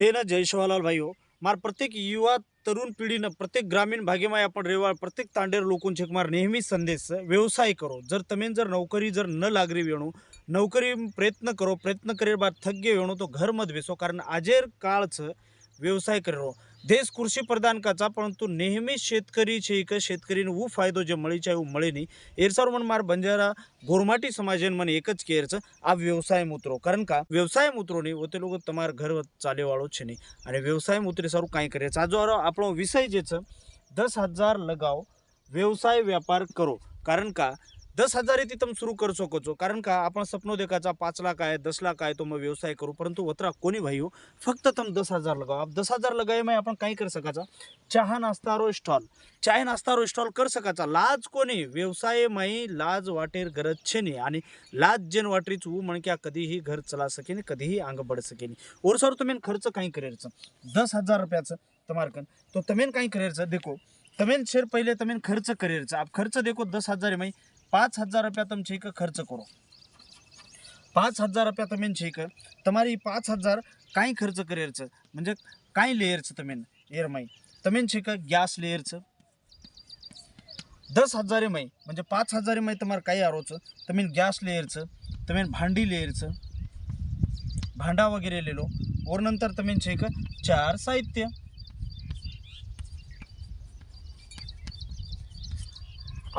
हे ना जय शिवालाल भाई हो मार प्रत्येक युवा तरुण पिढीनं प्रत्येक ग्रामीण भागेमाय आपण रेवाळ प्रत्येक तांडेर लोकून मार नेहमी संदेश व्यवसाय करो जर तमें जर नौकरी जर न लागरी वेणू नौकरी प्रयत्न करे बाद थग्गे वेणू तो घर मत बेसो कारण आजेर काळचं व्यवसाय करो देश कृषी प्रधान काचा परंतु नेहमी शेतकरी છે કે शेतकरीને वो फायदो જે મળી છે એવું મળે નહીં એરસાર મન માર બંજારા ગોરમાટી સમાજન મને એક જ કેર છે આ વ્યવસાય મૂત્રો કારણ કા વ્યવસાય મૂત્રો નહીં હોતે લોકો તમારા ઘર ચાલે વાળો છે નહીં અને વ્યવસાય મૂત્રે સારું કાંઈ કરે છે આજો આપણો વિષય જે છે 10,000 लगाओ व्यवसाय व्यापार करो कारण का 10,000 થી તમે શરૂ કરી શકો છો કારણ કે आपण સપનો દેખાचा 5 लाख आहे 10 लाख आहे तो मैं व्यवसाय करू परंतु वत्रा कोणी भाई हो फक्त तुम 10,000 लगाओ आप 10,000 लगाए में आपण काही कर सकाचा चहा नास्तारो स्टॉल चाय नास्तारो स्टॉल कर सकाचा लाज कोणी व्यवसाय माई लाज वाटेर गरज छे नहीं आणि लाज जेन वाटरीच वो मन क्या कधीही घर चला सके नहीं कधीही आंग बढ़ सके नहीं और सर तुम्हें खर्च काही करेरच 10,000 रुपयाचं तुम्हारकन तो तुम्हें काही करेरच देखो तमें शेर पहले तमें खर्च करेरच आप खर्च देखो 10,000 में 5,000 रुपया तुम छे खर्च करो 5,000 रुपया तमें छे तमारी 5,000 काई खर्च करेरच म्हणजे काई लेयरच तमें एर माई तमें छे गॅस लेयरच 10,000 में म्हणजे 5,000 में तुम्हारे काई आरोच तमें गॅस लेयरच तमें भांडी लेयरच भांडा वगैरह ले लो और नंतर तमें छे चार साहित्य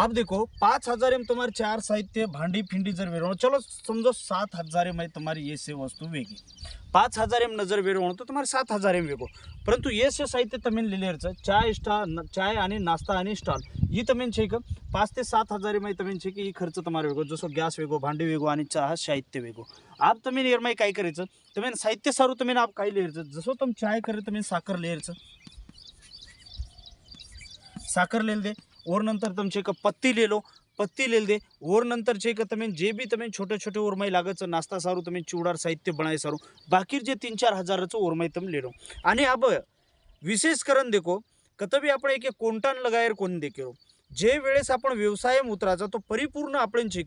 आप देखो 5,000 में तुम्हारे चार साहित्य भांडी फिंडी जर वेरो चलो समझो 7,000 में तुम्हारी ये से वस्तु वेगी 5,000 में नजर वेरो तो तुम्हारे 7,000 में वेगो परंतु ये से साहित्य तमें लिलेरच चाय स्टॉल चाय आणि नाश्ता आणि स्टॉल ये तमें छे 5 ते 7,000 में तमें छे की खर्च तुम्हारे वेगो जसो गॅस वेगो भांडी वेगो आणि चहा साहित्य वेगो आप तमें एरमाई काय करायचं तमें साहित्य सारू तमें आप काय लेरच जसो तुम चाय करे तमें साखर लेरच साखर ले दे और नंतर तुम छे पत्ती ले लो पत्ती ले दे और नंतर छे तमें जे भी तमें छोटे छोटे ओरमाई लागत नाश्ता सारू तमें चूड़ार साहित्य बनाए सारू बाकी जे 3-4 हजाराचं ओरमाई तुम ले लो आणि अब विशेष करण देखो कतबी आपण एक कोणतान लगायर कोण देखो जे वेळेस आपण व्यवसाय उतराचा तो परिपूर्ण आपण छे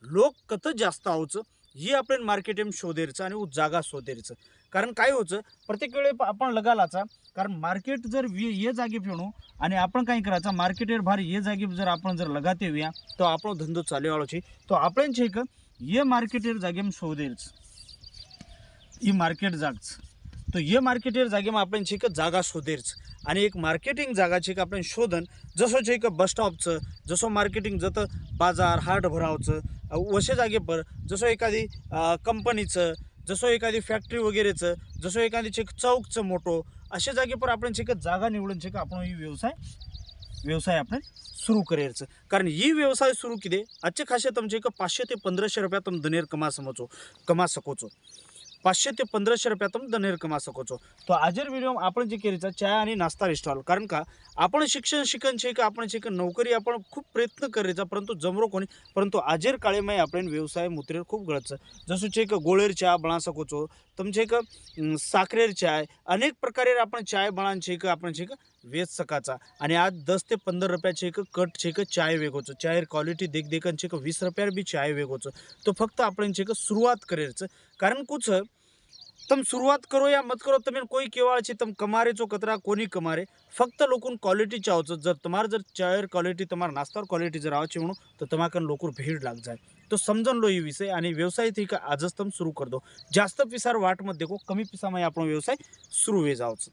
लोक कत जास्त आवचं ही आपण मार्केट शोधेरचं आणि जागा शोधेरचं कारण काय होचं प्रत्येक वेळे आपण लगालाचा कारण मार्केट जर ये जागे फेणू आणि आपण काय करायचा मार्केटेर भार ये जागे जर आपण जर लगाते हुआ तो આપણો ધંધો ચાલેવાળો છે તો આપણે છે કે ये मार्केटेर जागेમાં શોધેરच ई मार्केट जागच तो ये मार्केटेर जागेમાં आपण છે કે जागा शोधेरच आणि एक मार्केटिंग जागा છે કે आपण शोधन जसं છે કે बस स्टॉपचं जसं मार्केटिंग जतं बाजार हाट भरावचं वशे जागे पर जसं एखादी कंपनीचं जसं एखादी फॅक्टरी वगैरेचं जसं एखादी छे चौकचं मोठं अशा जागे पर आपण छे जागा निवडून छे आपण ही व्यवसाय आपण सुरू करायचं कारण ही व्यवसाय सुरू किदे अच्छे खासे तुमचे 500 ते 1500 रुपया तुम दनेर कमा सको छो 500 ते 1500 रुपया तुम दनेर कमा सको छो तो आजर व्हिडिओ आपण जे केरीचा चाय आणि नाश्ता स्टॉल कारण का आपण शिक्षण छे का आपण छे नोकरी आपण खूप प्रयत्न करायचा परंतु जमरो कोणी परंतु आजेर काळेमाय आपण व्यवसाय मुत्रेर खूप गळच जसं छे गोळेर चहा बना सको छो तुम छे साखरेर चाय अनेक प्रकारे आपण चाय बनान छे आपण छे वेच सकाचा आणि आज 10 ते 15 रुपया छे कट छे चाय वेगोच चायर क्वालिटी देख देखन छे 20 रुपया भी चाय वेगोच तो फक्त आपण छे सुरुवात करेच कारण कुछ तुम शुरुआत करो या मत करो तुम्हें कोई केवाळ छे तुम कमारे चो कतरा कोनी कमारे फक्त लोकून क्वालिटी चाहोच जर तुम्हार जर चायर क्वालिटी तुम्हार नास्तार क्वालिटी जर आवचे म्हणून तो तुम्हाकन लोकूर भीड़ लाग जाए तो समजन लो ही विषय आणि व्यवसाय थी का आजच तुम सुरू कर दो जास्त पिसार वाट मत देखो कमी पिसा में आपण व्यवसाय सुरू वे जाओच।